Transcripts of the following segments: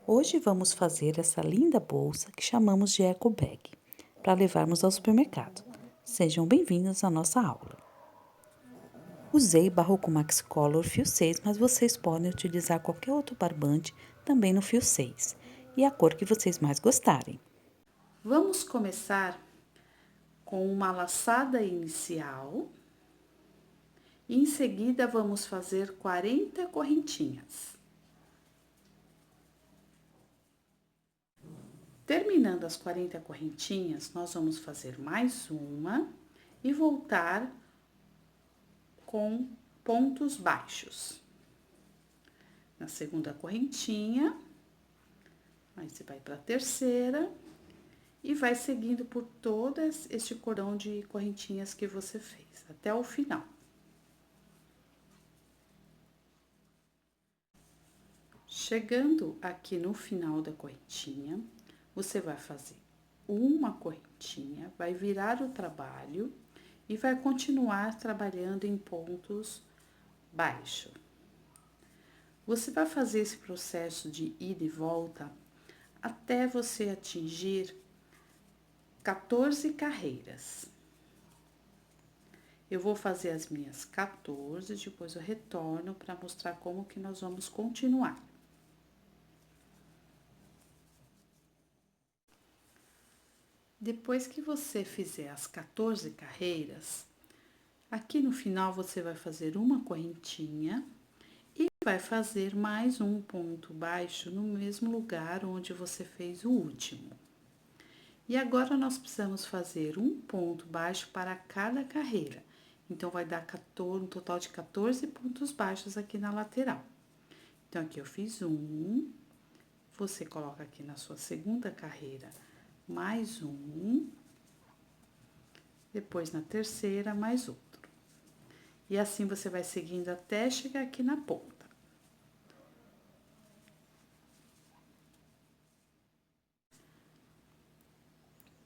Hoje vamos fazer essa linda bolsa que chamamos de eco bag, para levarmos ao supermercado. Sejam bem-vindos à nossa aula. Usei Barroco Max Color fio 6, mas vocês podem utilizar qualquer outro barbante também no fio 6 e a cor que vocês mais gostarem. Vamos começar com uma laçada inicial e em seguida vamos fazer 40 correntinhas. Terminando as 40 correntinhas, nós vamos fazer mais uma e voltar com pontos baixos. Na segunda correntinha, aí você vai para a terceira e vai seguindo por todo este cordão de correntinhas que você fez, até o final. Chegando aqui no final da correntinha, você vai fazer uma correntinha, vai virar o trabalho e vai continuar trabalhando em pontos baixos. Você vai fazer esse processo de ida e volta até você atingir 14 carreiras. Eu vou fazer as minhas 14, depois eu retorno para mostrar como que nós vamos continuar. Depois que você fizer as 14 carreiras, aqui no final você vai fazer uma correntinha e vai fazer mais um ponto baixo no mesmo lugar onde você fez o último. E agora nós precisamos fazer um ponto baixo para cada carreira. Então, vai dar um total de 14 pontos baixos aqui na lateral. Então, aqui eu fiz um, você coloca aqui na sua segunda carreira mais um, depois na terceira mais outro. E assim você vai seguindo até chegar aqui na ponta.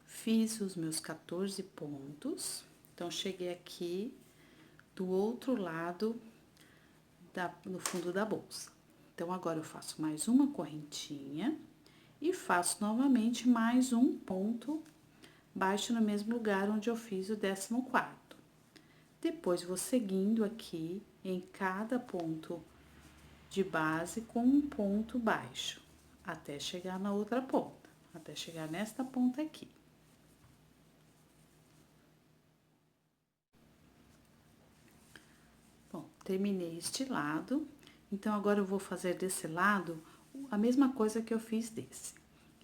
Fiz os meus 14 pontos, então cheguei aqui do outro lado no fundo da bolsa. Então, agora eu faço mais uma correntinha e faço novamente mais um ponto baixo no mesmo lugar onde eu fiz o 14º. Depois, vou seguindo aqui em cada ponto de base com um ponto baixo, até chegar na outra ponta, até chegar nesta ponta aqui. Bom, terminei este lado, então agora eu vou fazer desse lado a mesma coisa que eu fiz desse.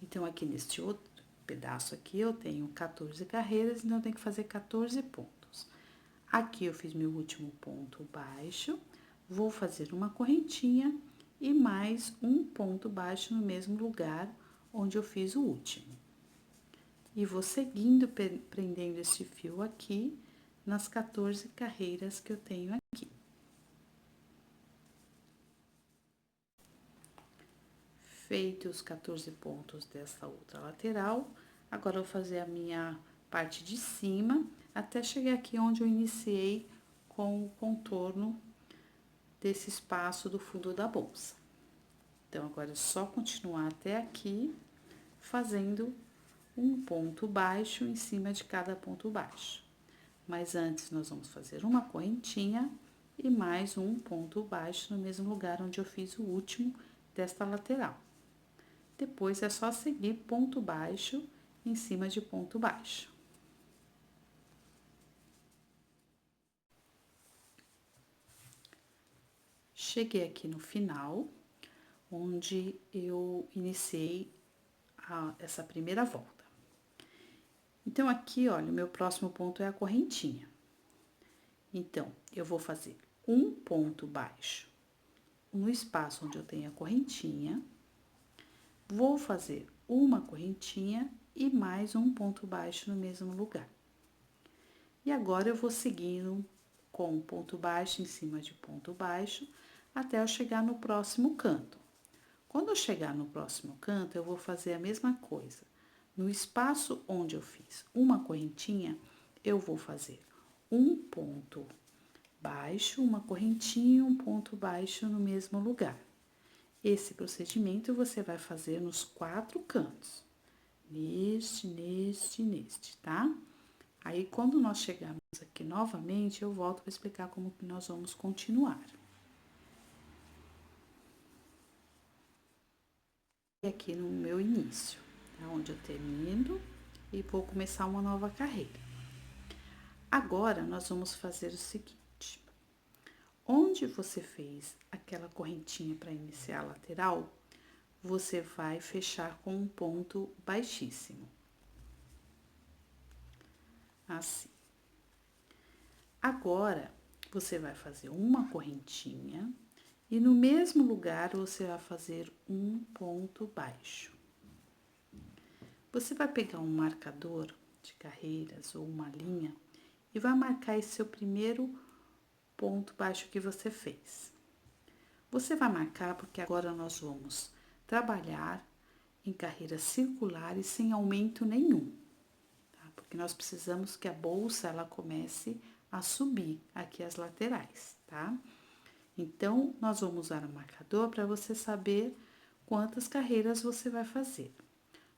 Então, aqui neste outro pedaço aqui, eu tenho 14 carreiras, então eu tenho que fazer 14 pontos. Aqui eu fiz meu último ponto baixo, vou fazer uma correntinha e mais um ponto baixo no mesmo lugar onde eu fiz o último. E vou seguindo, prendendo este fio aqui nas 14 carreiras que eu tenho aqui. Feito os 14 pontos dessa outra lateral, agora eu vou fazer a minha parte de cima, até chegar aqui onde eu iniciei com o contorno desse espaço do fundo da bolsa. Então, agora é só continuar até aqui, fazendo um ponto baixo em cima de cada ponto baixo. Mas antes, nós vamos fazer uma correntinha e mais um ponto baixo no mesmo lugar onde eu fiz o último desta lateral. Depois, é só seguir ponto baixo em cima de ponto baixo. Cheguei aqui no final, onde eu iniciei essa primeira volta. Então, aqui, olha, o meu próximo ponto é a correntinha. Então, eu vou fazer um ponto baixo no espaço onde eu tenho a correntinha, vou fazer uma correntinha e mais um ponto baixo no mesmo lugar. E agora, eu vou seguindo com ponto baixo em cima de ponto baixo, até eu chegar no próximo canto. Quando eu chegar no próximo canto, eu vou fazer a mesma coisa. No espaço onde eu fiz uma correntinha, eu vou fazer um ponto baixo, uma correntinha e um ponto baixo no mesmo lugar. Esse procedimento você vai fazer nos 4 cantos. Neste, tá? Aí, quando nós chegarmos aqui novamente, eu volto para explicar como que nós vamos continuar. Aqui no meu início, tá? Onde eu termino e vou começar uma nova carreira. Agora, nós vamos fazer o seguinte. Onde você fez aquela correntinha para iniciar a lateral, você vai fechar com um ponto baixíssimo. Assim. Agora, você vai fazer uma correntinha e no mesmo lugar você vai fazer um ponto baixo. Você vai pegar um marcador de carreiras ou uma linha e vai marcar esse seu primeiro ponto baixo que você fez. Você vai marcar porque agora nós vamos trabalhar em carreiras circulares sem aumento nenhum, tá? Porque nós precisamos que a bolsa ela comece a subir aqui as laterais, tá? Então, nós vamos usar o marcador para você saber quantas carreiras você vai fazer.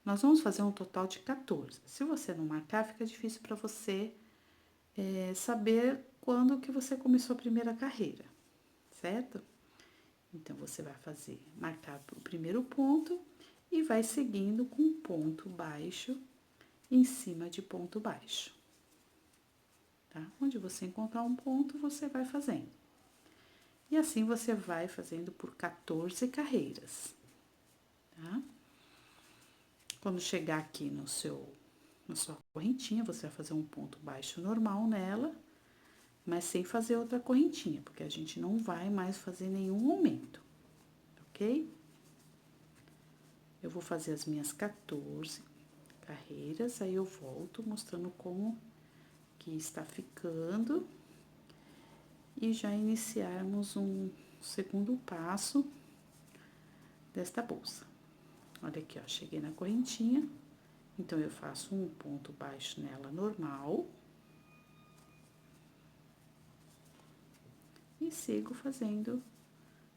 Nós vamos fazer um total de 14. Se você não marcar, fica difícil para você saber quando que você começou a primeira carreira, certo? Então, você vai marcar o primeiro ponto e vai seguindo com ponto baixo em cima de ponto baixo, tá? Onde você encontrar um ponto, você vai fazendo. E assim você vai fazendo por 14 carreiras, tá? Quando chegar aqui na sua correntinha, você vai fazer um ponto baixo normal nela, mas sem fazer outra correntinha, porque a gente não vai mais fazer nenhum aumento, ok? Eu vou fazer as minhas 14 carreiras, aí eu volto mostrando como que está ficando e já iniciarmos um segundo passo desta bolsa. Olha aqui, ó, cheguei na correntinha, então eu faço um ponto baixo nela normal e sigo fazendo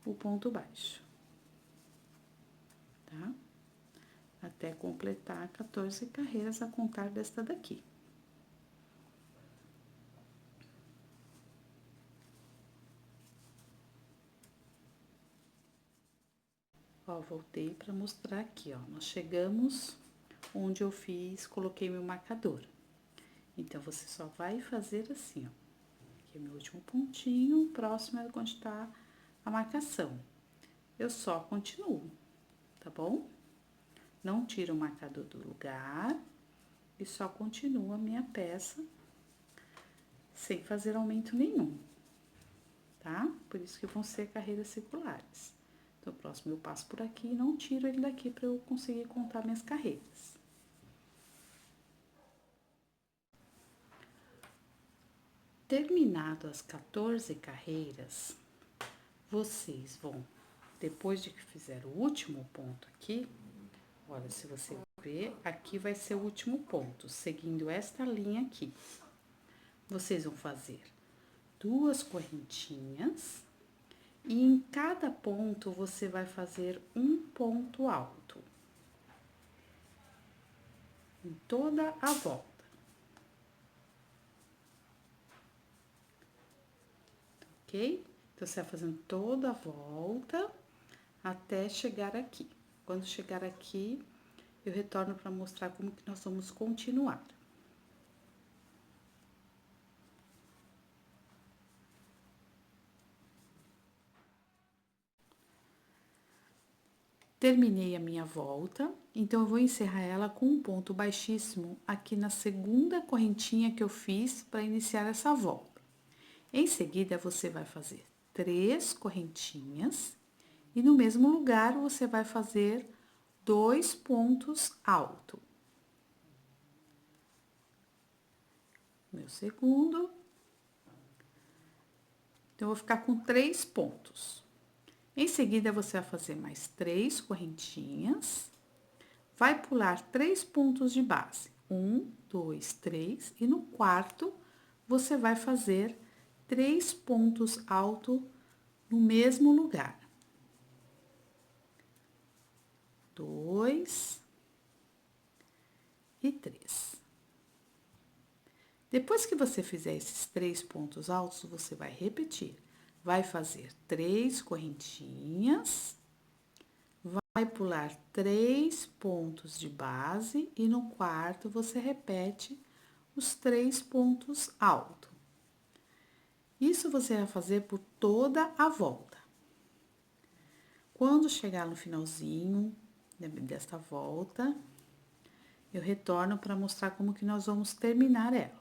o ponto baixo, tá? Até completar 14 carreiras a contar desta daqui. Ó, voltei para mostrar aqui, ó, nós chegamos onde eu coloquei meu marcador. Então, você só vai fazer assim, ó. Aqui é meu último pontinho, próximo é onde tá a marcação. Eu só continuo, tá bom? Não tiro o marcador do lugar e só continuo a minha peça sem fazer aumento nenhum, tá? Por isso que vão ser carreiras circulares. Então, o próximo eu passo por aqui e não tiro ele daqui para eu conseguir contar minhas carreiras. Terminado as 14 carreiras, vocês vão, depois de que fizer o último ponto aqui, olha, se você ver, aqui vai ser o último ponto, seguindo esta linha aqui. Vocês vão fazer 2 correntinhas e em cada ponto você vai fazer um ponto alto. Em toda a volta. Ok? Então, você vai fazendo toda a volta até chegar aqui. Quando chegar aqui, eu retorno para mostrar como que nós vamos continuar. Terminei a minha volta, então eu vou encerrar ela com um ponto baixíssimo aqui na segunda correntinha que eu fiz para iniciar essa volta. Em seguida, você vai fazer 3 correntinhas e no mesmo lugar você vai fazer 2 pontos altos. Meu segundo. Então, eu vou ficar com 3 pontos. Em seguida, você vai fazer mais 3 correntinhas, vai pular 3 pontos de base. 1, 2, 3, e no quarto, você vai fazer 3 pontos altos no mesmo lugar. 2 e 3. Depois que você fizer esses 3 pontos altos, você vai repetir. Vai fazer 3 correntinhas, vai pular 3 pontos de base e no quarto você repete os 3 pontos altos. Isso você vai fazer por toda a volta. Quando chegar no finalzinho desta volta, eu retorno para mostrar como que nós vamos terminar ela.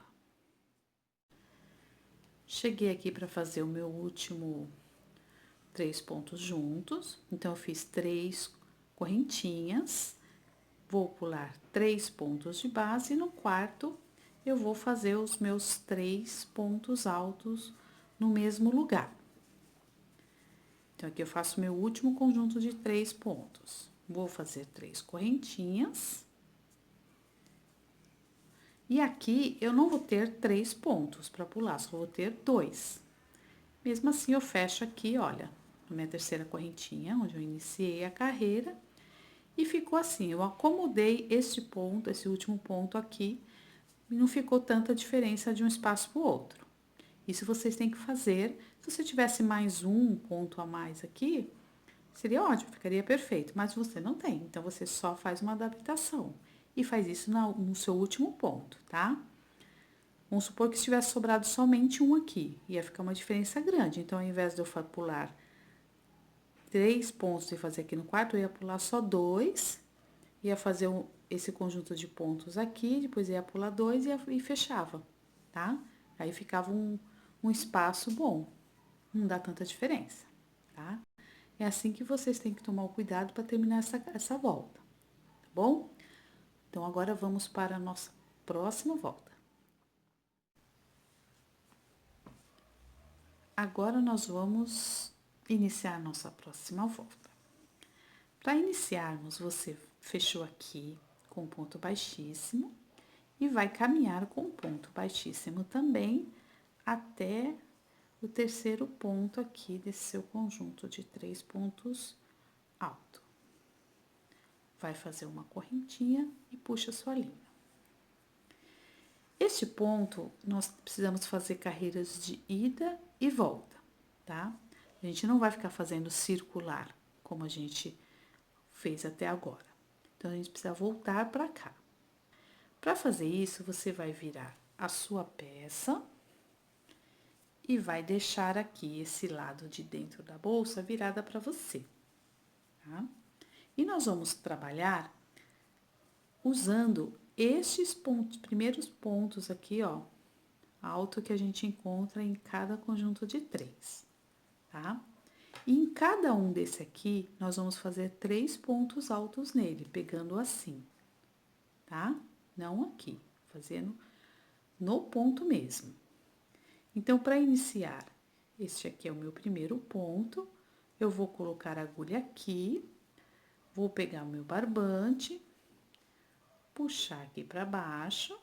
Cheguei aqui para fazer o meu último 3 pontos juntos, então eu fiz 3 correntinhas, vou pular 3 pontos de base e no quarto eu vou fazer os meus 3 pontos altos no mesmo lugar. Então, aqui eu faço meu último conjunto de 3 pontos. Vou fazer 3 correntinhas. E aqui eu não vou ter 3 pontos para pular, só vou ter 2. Mesmo assim, eu fecho aqui, olha, na minha terceira correntinha, onde eu iniciei a carreira. E ficou assim, eu acomodei este ponto, esse último ponto aqui, e não ficou tanta diferença de um espaço para o outro. Isso vocês têm que fazer. Se você tivesse mais um ponto a mais aqui, seria ótimo, ficaria perfeito. Mas você não tem, então você só faz uma adaptação. E faz isso no seu último ponto, tá? Vamos supor que tivesse sobrado somente um aqui. Ia ficar uma diferença grande. Então, ao invés de eu pular 3 pontos e fazer aqui no quarto, eu ia pular só 2. Ia fazer esse conjunto de pontos aqui, depois ia pular 2 e fechava, tá? Aí ficava um espaço bom, não dá tanta diferença, tá? É assim que vocês têm que tomar o cuidado para terminar essa volta, tá bom? Então, agora vamos para a nossa próxima volta. Agora, nós vamos iniciar a nossa próxima volta. Para iniciarmos, você fechou aqui com ponto baixíssimo e vai caminhar com ponto baixíssimo também até o terceiro ponto aqui desse seu conjunto de 3 pontos alto. Vai fazer uma correntinha e puxa sua linha. Este ponto, nós precisamos fazer carreiras de ida e volta, tá? A gente não vai ficar fazendo circular, como a gente fez até agora. Então, a gente precisa voltar para cá. Para fazer isso, você vai virar a sua peça e vai deixar aqui esse lado de dentro da bolsa virada para você, tá? E nós vamos trabalhar usando estes pontos, primeiros pontos aqui, ó, alto que a gente encontra em cada conjunto de 3, tá? E em cada um desse aqui, nós vamos fazer 3 pontos altos nele, pegando assim, tá? Não aqui, fazendo no ponto mesmo. Então, para iniciar, este aqui é o meu primeiro ponto, eu vou colocar a agulha aqui, vou pegar o meu barbante, puxar aqui para baixo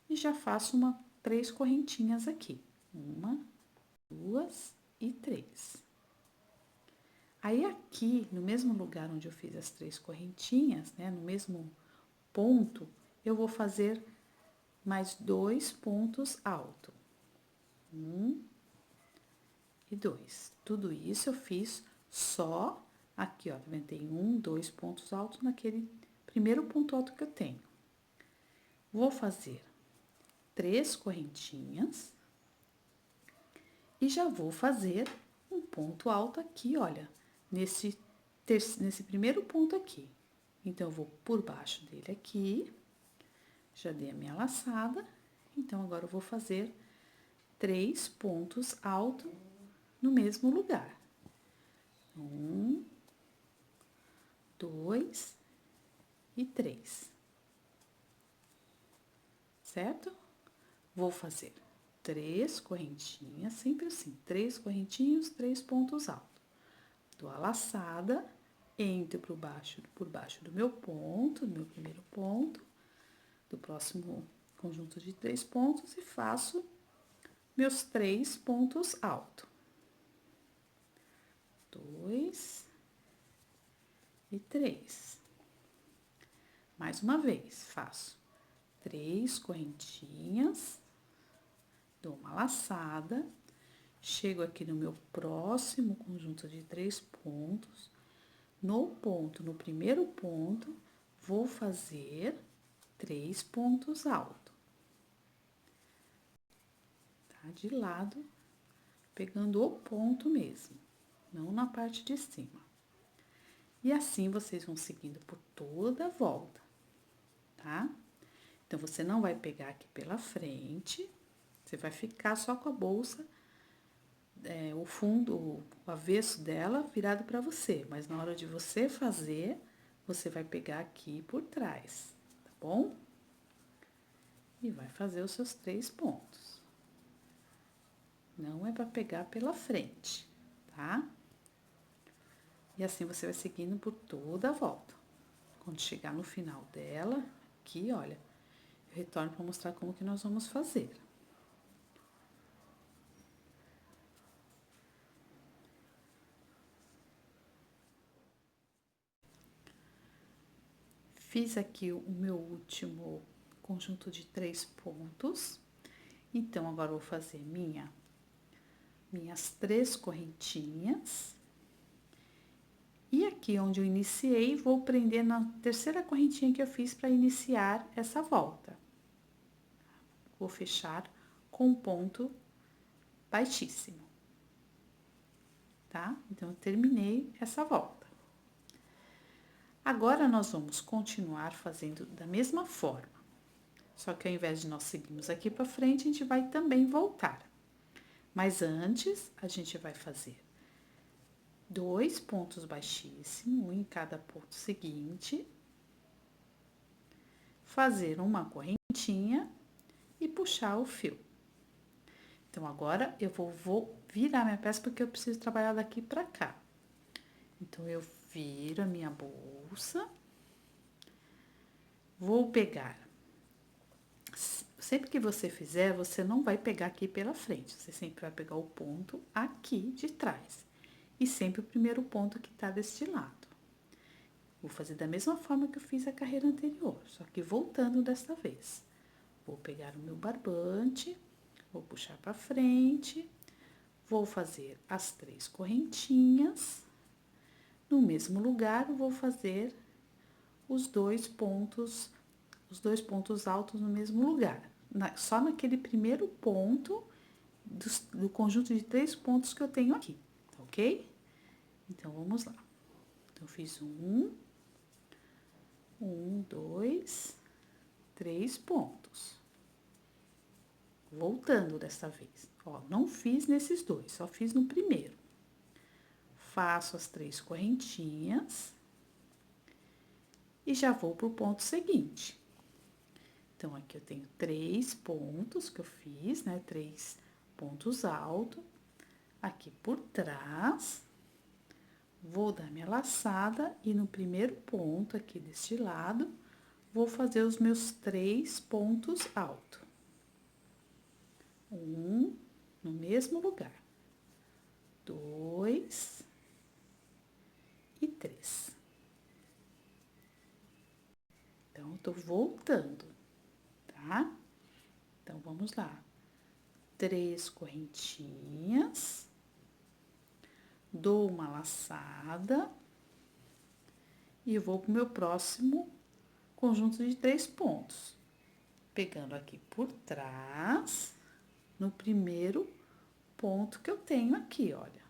e já faço 3 correntinhas aqui. 1, 2 e 3. Aí, aqui, no mesmo lugar onde eu fiz as 3 correntinhas, né, no mesmo ponto, eu vou fazer mais 2 pontos altos. 1 e 2. Tudo isso eu fiz só aqui, ó, tá vendo? Tem 1, 2 pontos altos naquele primeiro ponto alto que eu tenho. Vou fazer 3 correntinhas e já vou fazer um ponto alto aqui, olha, nesse primeiro ponto aqui. Então, eu vou por baixo dele aqui, já dei a minha laçada, então, agora eu vou fazer 3 pontos altos no mesmo lugar. 1, 2 e 3. Certo? Vou fazer 3 correntinhas, sempre assim, 3 correntinhos, 3 pontos altos. Dou a laçada, entro por baixo do meu ponto, do meu primeiro ponto, do próximo conjunto de 3 pontos e faço meus 3 pontos altos. 2 e 3. Mais uma vez, faço 3 correntinhas, dou uma laçada, chego aqui no meu próximo conjunto de 3 pontos. No primeiro ponto, vou fazer 3 pontos altos. Tá? De lado, pegando o ponto mesmo, não na parte de cima. E assim vocês vão seguindo por toda a volta, tá? Então, você não vai pegar aqui pela frente, você vai ficar só com a bolsa, o fundo, o avesso dela virado para você. Mas na hora de você fazer, você vai pegar aqui por trás, tá bom? E vai fazer os seus 3 pontos. Não é para pegar pela frente, tá? E assim você vai seguindo por toda a volta. Quando chegar no final dela, aqui, olha, eu retorno para mostrar como que nós vamos fazer. Fiz aqui o meu último conjunto de 3 pontos. Então, agora eu vou fazer minhas 3 correntinhas. E aqui onde eu iniciei, vou prender na terceira correntinha que eu fiz para iniciar essa volta. Vou fechar com um ponto baixíssimo, tá? Então, eu terminei essa volta. Agora, nós vamos continuar fazendo da mesma forma. Só que ao invés de nós seguirmos aqui para frente, a gente vai também voltar. Mas antes, a gente vai fazer 2 pontos baixíssimos, um em cada ponto seguinte, fazer uma correntinha e puxar o fio. Então, agora eu vou virar minha peça porque eu preciso trabalhar daqui pra cá. Então, eu viro a minha bolsa, vou pegar. Sempre que você fizer, você não vai pegar aqui pela frente, você sempre vai pegar o ponto aqui de trás. E sempre o primeiro ponto que tá deste lado. Vou fazer da mesma forma que eu fiz a carreira anterior, só que voltando desta vez. Vou pegar o meu barbante, vou puxar para frente, vou fazer as 3 correntinhas. No mesmo lugar, vou fazer os 2 pontos altos no mesmo lugar. Só naquele primeiro ponto do conjunto de 3 pontos que eu tenho aqui, tá ok? Então, vamos lá. Então, eu fiz 1, 2, 3 pontos. Voltando dessa vez. Ó, não fiz nesses 2, só fiz no primeiro. Faço as 3 correntinhas e já vou pro ponto seguinte. Então, aqui eu tenho 3 pontos que eu fiz, né? 3 pontos altos. Aqui por trás, vou dar minha laçada e no primeiro ponto aqui deste lado, vou fazer os meus 3 pontos altos. Um no mesmo lugar. 2 e 3. Então, eu tô voltando, tá? Então, vamos lá. 3 correntinhas, dou uma laçada e vou pro meu próximo conjunto de 3 pontos. Pegando aqui por trás, no primeiro ponto que eu tenho aqui, olha.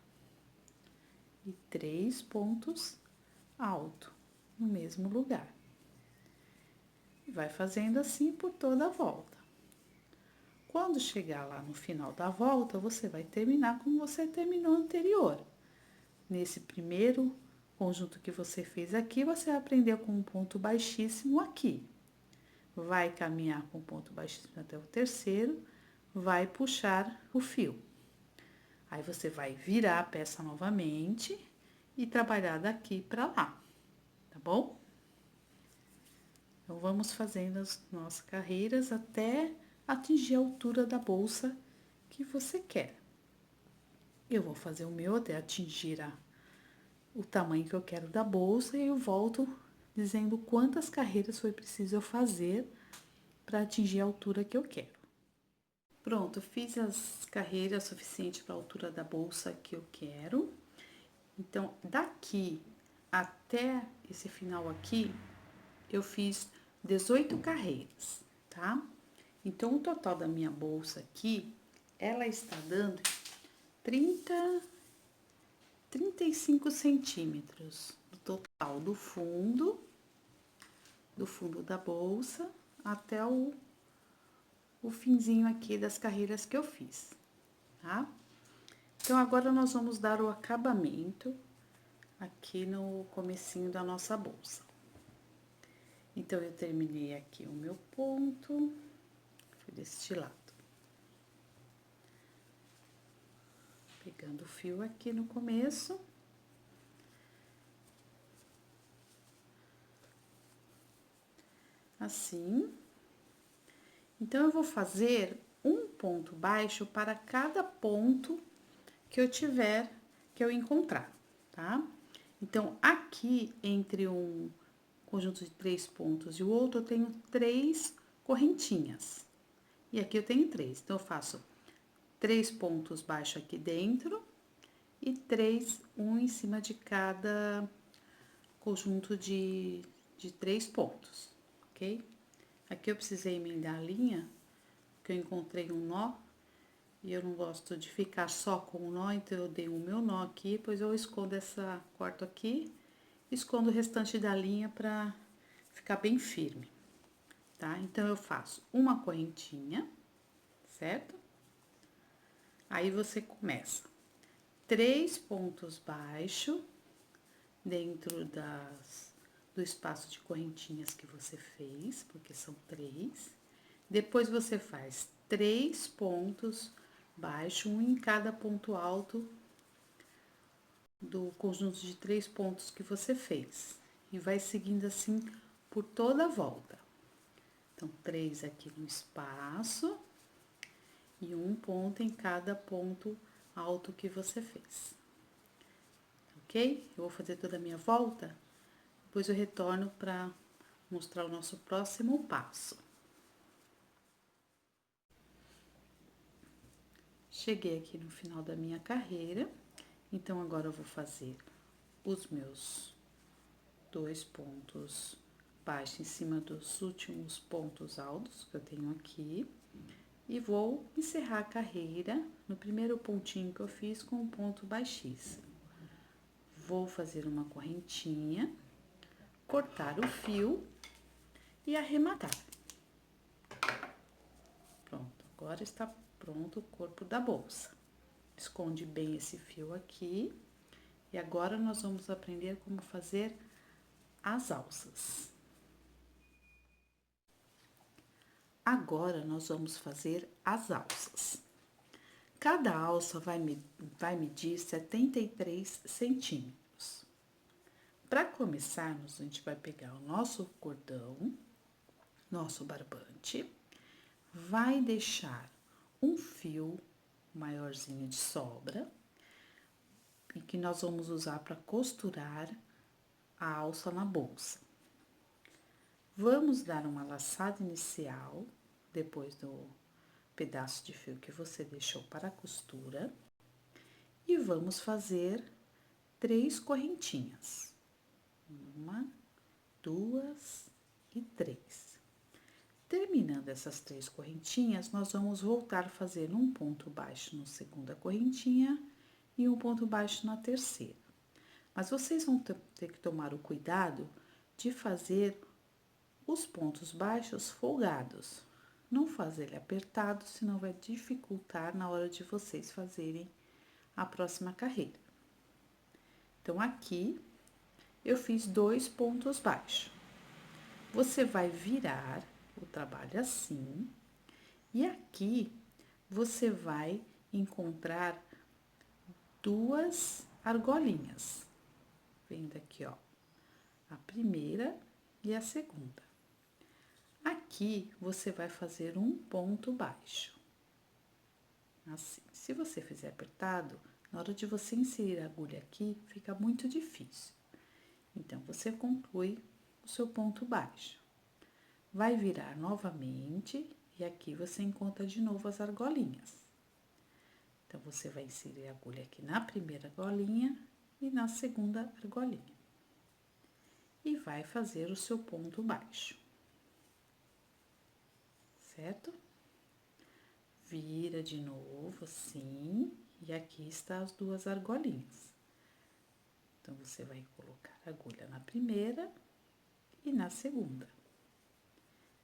E 3 pontos altos no mesmo lugar. E vai fazendo assim por toda a volta. Quando chegar lá no final da volta, você vai terminar como você terminou anterior. Nesse primeiro conjunto que você fez aqui, você aprendeu com um ponto baixíssimo aqui. Vai caminhar com ponto baixíssimo até o terceiro, vai puxar o fio. Aí, você vai virar a peça novamente e trabalhar daqui pra lá, tá bom? Então, vamos fazendo as nossas carreiras até atingir a altura da bolsa que você quer. Eu vou fazer o meu até atingir o tamanho que eu quero da bolsa e eu volto dizendo quantas carreiras foi preciso eu fazer para atingir a altura que eu quero. Pronto, fiz as carreiras suficientes para a altura da bolsa que eu quero. Então, daqui até esse final aqui, eu fiz 18 carreiras, tá? Então, o total da minha bolsa aqui, ela está dando 35 centímetros no total do fundo da bolsa até o finzinho aqui das carreiras que eu fiz, tá? Então, agora nós vamos dar o acabamento aqui no comecinho da nossa bolsa. Então, eu terminei aqui o meu ponto, foi deste lado. Pegando o fio aqui no começo. Assim. Então, eu vou fazer um ponto baixo para cada ponto que eu encontrar, tá? Então, aqui, entre um conjunto de 3 pontos e o outro, eu tenho 3 correntinhas. E aqui eu tenho 3. Então, eu faço 3 pontos baixos aqui dentro e 3, um em cima de cada conjunto de 3 pontos, ok? Aqui eu precisei emendar a linha, porque eu encontrei um nó e eu não gosto de ficar só com o nó, então eu dei o meu nó aqui, depois eu escondo corto aqui, escondo o restante da linha pra ficar bem firme, tá? Então, eu faço uma correntinha, certo? Aí, você começa 3 pontos baixos dentro do espaço de correntinhas que você fez, porque são 3. Depois, você faz 3 pontos baixos, um em cada ponto alto do conjunto de 3 pontos que você fez. E vai seguindo assim por toda a volta. Então, 3 aqui no espaço e um ponto em cada ponto alto que você fez. Ok? Eu vou fazer toda a minha volta, depois eu retorno para mostrar o nosso próximo passo. Cheguei aqui no final da minha carreira, então agora eu vou fazer os meus 2 pontos baixos em cima dos últimos pontos altos que eu tenho aqui. E vou encerrar a carreira no primeiro pontinho que eu fiz com um ponto baixíssimo. Vou fazer uma correntinha, cortar o fio e arrematar. Pronto, agora está pronto o corpo da bolsa. Esconde bem esse fio aqui. E agora nós vamos aprender como fazer as alças. Agora, nós vamos fazer as alças. Cada alça vai medir 73 centímetros. Para começarmos, a gente vai pegar o nosso cordão, nosso barbante, vai deixar um fio maiorzinho de sobra, e que nós vamos usar para costurar a alça na bolsa. Vamos dar uma laçada inicial, depois do pedaço de fio que você deixou para a costura, e vamos fazer 3 correntinhas. 1, 2 e 3. Terminando essas 3 correntinhas, nós vamos voltar a fazer um ponto baixo na segunda correntinha e um ponto baixo na terceira. Mas vocês vão ter que tomar o cuidado de fazer os pontos baixos folgados. Não fazer ele apertado, senão vai dificultar na hora de vocês fazerem a próxima carreira. Então, aqui, eu fiz 2 pontos baixos. Você vai virar o trabalho assim, e aqui você vai encontrar 2 argolinhas. Vendo aqui, ó, a primeira e a segunda. Aqui, você vai fazer um ponto baixo. Assim, se você fizer apertado, Na hora de você inserir a agulha aqui, fica muito difícil. Então, você conclui o seu ponto baixo. Vai virar novamente e aqui você encontra de novo as argolinhas. Então, você vai inserir a agulha aqui na primeira argolinha e na segunda argolinha. E vai fazer o seu ponto baixo. Certo? Vira de novo assim, e aqui está as duas argolinhas. Então, você vai colocar a agulha na primeira e na segunda.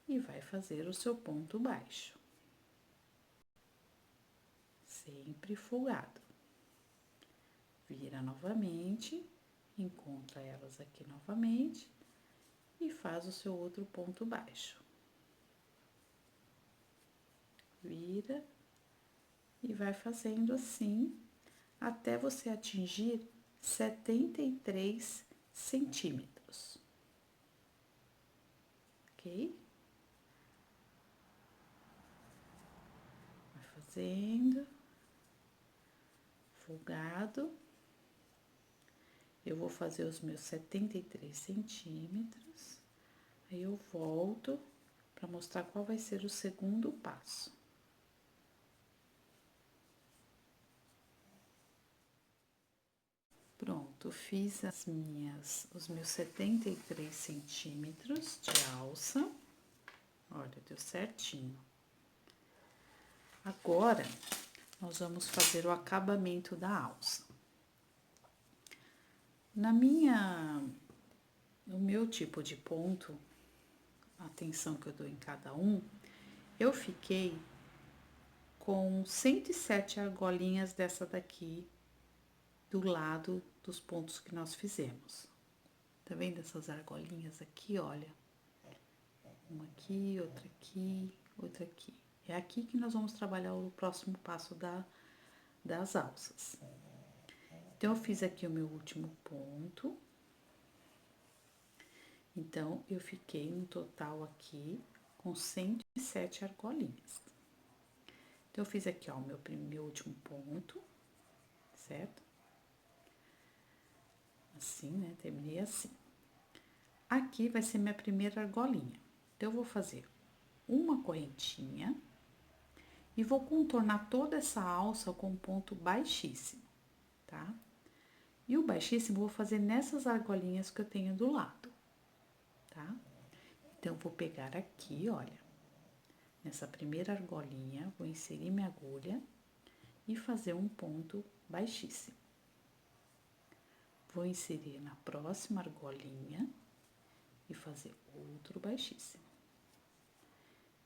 E vai fazer o seu ponto baixo. Sempre folgado. Vira novamente, encontra elas aqui novamente e faz o seu outro ponto baixo. Vira e vai fazendo assim até você atingir 73 centímetros. Ok? Vai fazendo, folgado. Eu vou fazer os meus 73 centímetros, aí eu volto para mostrar qual vai ser o segundo passo. Pronto, fiz os meus 73 centímetros de alça. Olha, deu certinho. Agora, nós vamos fazer o acabamento da alça. No meu tipo de ponto, a atenção que eu dou em cada um, eu fiquei com 107 argolinhas dessa daqui do lado dos pontos que nós fizemos. Tá vendo essas argolinhas aqui, olha? Uma aqui, outra aqui, outra aqui. É aqui que nós vamos trabalhar o próximo passo das alças. Então, eu fiz aqui o meu último ponto. Então, eu fiquei no total aqui com 107 argolinhas. Então, eu fiz aqui, ó, o meu último ponto, certo? Assim, né? Terminei assim. Aqui vai ser minha primeira argolinha. Então, eu vou fazer uma correntinha e vou contornar toda essa alça com um ponto baixíssimo, tá? E o baixíssimo eu vou fazer nessas argolinhas que eu tenho do lado, tá? Então, eu vou pegar aqui, olha, nessa primeira argolinha, vou inserir minha agulha e fazer um ponto baixíssimo. Vou inserir na próxima argolinha e fazer outro baixíssimo.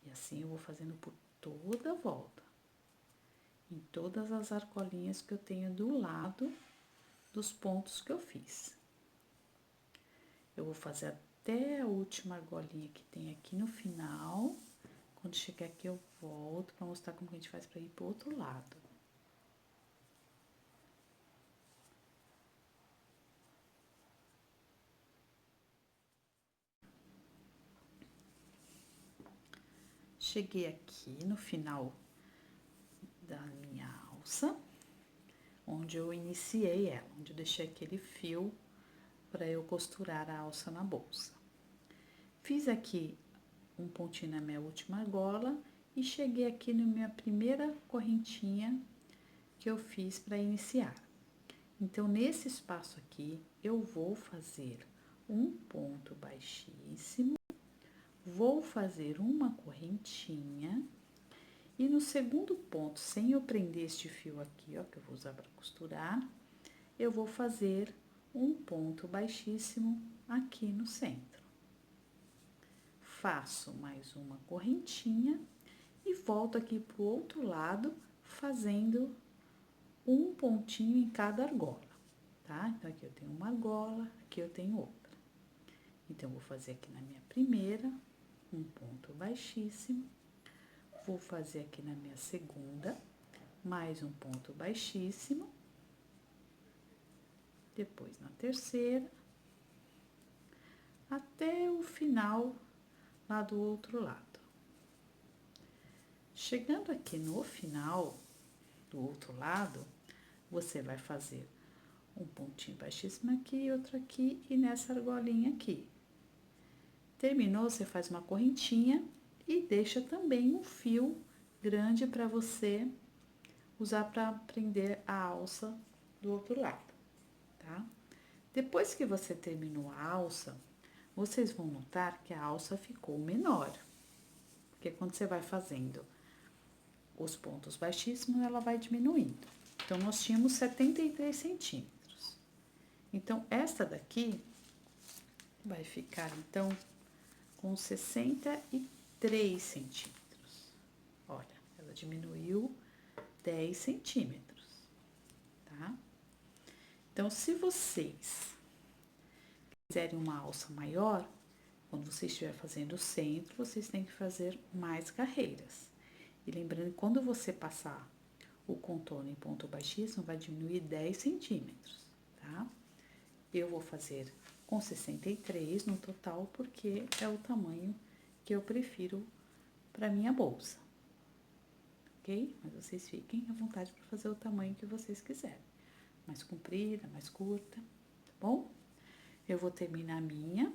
E assim eu vou fazendo por toda a volta, em todas as argolinhas que eu tenho do lado dos pontos que eu fiz. Eu vou fazer até a última argolinha que tem aqui no final. Quando chegar aqui, eu volto para mostrar como que a gente faz para ir pro outro lado. Cheguei aqui no final da minha alça, onde eu iniciei ela, onde eu deixei aquele fio para eu costurar a alça na bolsa. Fiz aqui um pontinho na minha última argola e cheguei aqui na minha primeira correntinha que eu fiz para iniciar. Então, nesse espaço aqui, eu vou fazer um ponto baixíssimo, vou fazer uma correntinha e no segundo ponto, sem eu prender este fio aqui, ó, que eu vou usar para costurar, eu vou fazer um ponto baixíssimo aqui no centro. Faço mais uma correntinha e volto aqui pro outro lado, fazendo um pontinho em cada argola, tá? Então, aqui eu tenho uma argola, aqui eu tenho outra. Então, eu vou fazer aqui na minha primeira, um ponto baixíssimo. Vou fazer aqui na minha segunda, mais um ponto baixíssimo. Depois, na terceira, até o final lá do outro lado. Chegando aqui no final do outro lado, você vai fazer um pontinho baixíssimo aqui, outro aqui e nessa argolinha aqui. Terminou, você faz uma correntinha e deixa também um fio grande para você usar para prender a alça do outro lado, tá? Depois que você terminou a alça, vocês vão notar que a alça ficou menor, porque quando você vai fazendo os pontos baixíssimos, ela vai diminuindo. Então, nós tínhamos 73 centímetros. Então, esta daqui vai ficar, então, com 63 centímetros. Olha, ela diminuiu 10 centímetros, tá? Então, se vocês quiserem uma alça maior, quando você estiver fazendo o centro, vocês têm que fazer mais carreiras. E lembrando que quando você passar o contorno em ponto baixíssimo, vai diminuir 10 centímetros, tá? Eu vou fazer com 63 no total, porque é o tamanho que eu prefiro para minha bolsa, ok? Mas vocês fiquem à vontade para fazer o tamanho que vocês quiserem. Mais comprida, mais curta, tá bom? Eu vou terminar a minha,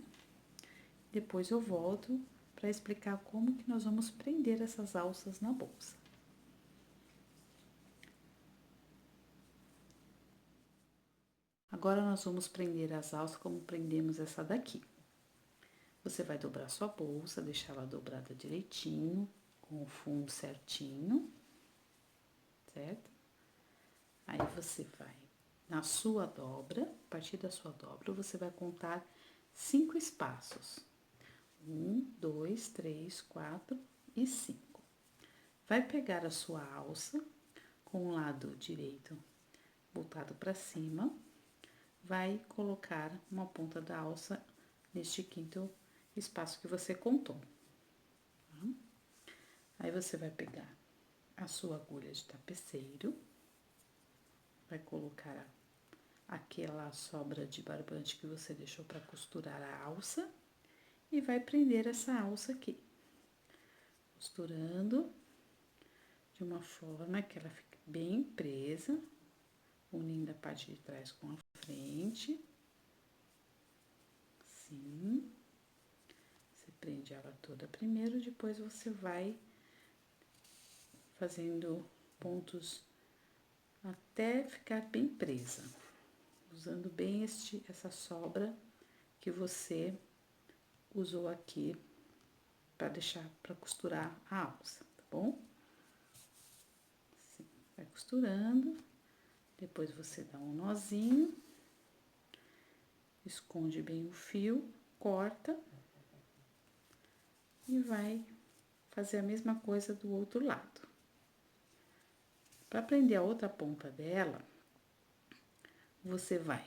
depois eu volto para explicar como que nós vamos prender essas alças na bolsa. Agora, nós vamos prender as alças como prendemos essa daqui. Você vai dobrar sua bolsa, deixar ela dobrada direitinho, com o fundo certinho, certo? Aí, você vai na sua dobra, a partir da sua dobra, você vai contar 5 espaços. 1, 2, 3, 4 e 5. Vai pegar a sua alça com o lado direito voltado para cima, vai colocar uma ponta da alça neste quinto espaço que você contou. Tá? Aí, você vai pegar a sua agulha de tapeceiro, vai colocar aquela sobra de barbante que você deixou para costurar a alça e vai prender essa alça aqui, costurando de uma forma que ela fique bem presa, unindo a parte de trás com a frente, assim. Você prende ela toda primeiro, depois você vai fazendo pontos até ficar bem presa, usando bem essa sobra que você usou aqui para deixar para costurar a alça, tá bom? Assim, vai costurando, depois você dá um nozinho, esconde bem o fio, corta e vai fazer a mesma coisa do outro lado. Para prender a outra ponta dela, você vai,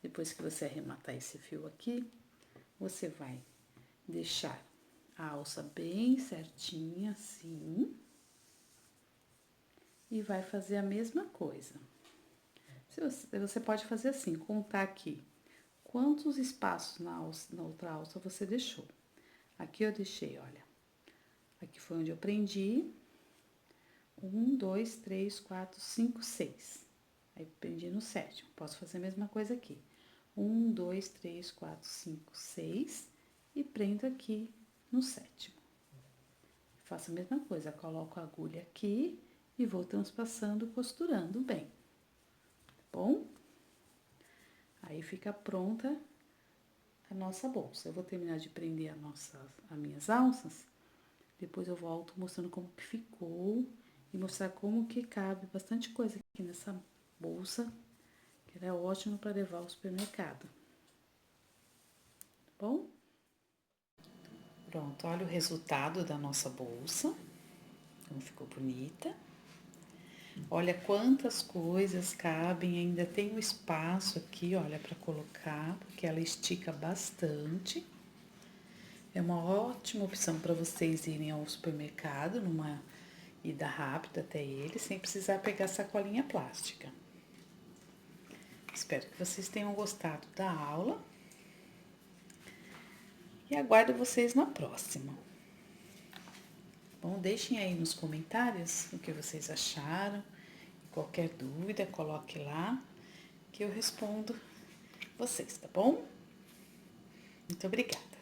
depois que você arrematar esse fio aqui, você vai deixar a alça bem certinha, assim, e vai fazer a mesma coisa. Você pode fazer assim, contar aqui quantos espaços na outra alça você deixou. Aqui eu deixei, olha, aqui foi onde eu prendi, 1, 2, 3, 4, 5, 6. Aí, prendi no sétimo. Posso fazer a mesma coisa aqui. 1, 2, 3, 4, 5, 6. E prendo aqui no sétimo. Faço a mesma coisa. Coloco a agulha aqui e vou transpassando, costurando bem. Tá bom? Aí, fica pronta a nossa bolsa. Eu vou terminar de prender as minhas alças. Depois eu volto mostrando como que ficou. E mostrar como que cabe bastante coisa aqui nessa bolsa, que ela é ótima para levar ao supermercado. Tá bom? Pronto, olha o resultado da nossa bolsa, como ficou bonita. Olha quantas coisas cabem, ainda tem um espaço aqui, olha, para colocar, porque ela estica bastante. É uma ótima opção para vocês irem ao supermercado, numa ida rápida até ele, sem precisar pegar sacolinha plástica. Espero que vocês tenham gostado da aula e aguardo vocês na próxima. Bom, deixem aí nos comentários o que vocês acharam, Qualquer dúvida, coloque lá que eu respondo vocês, tá bom? Muito obrigada.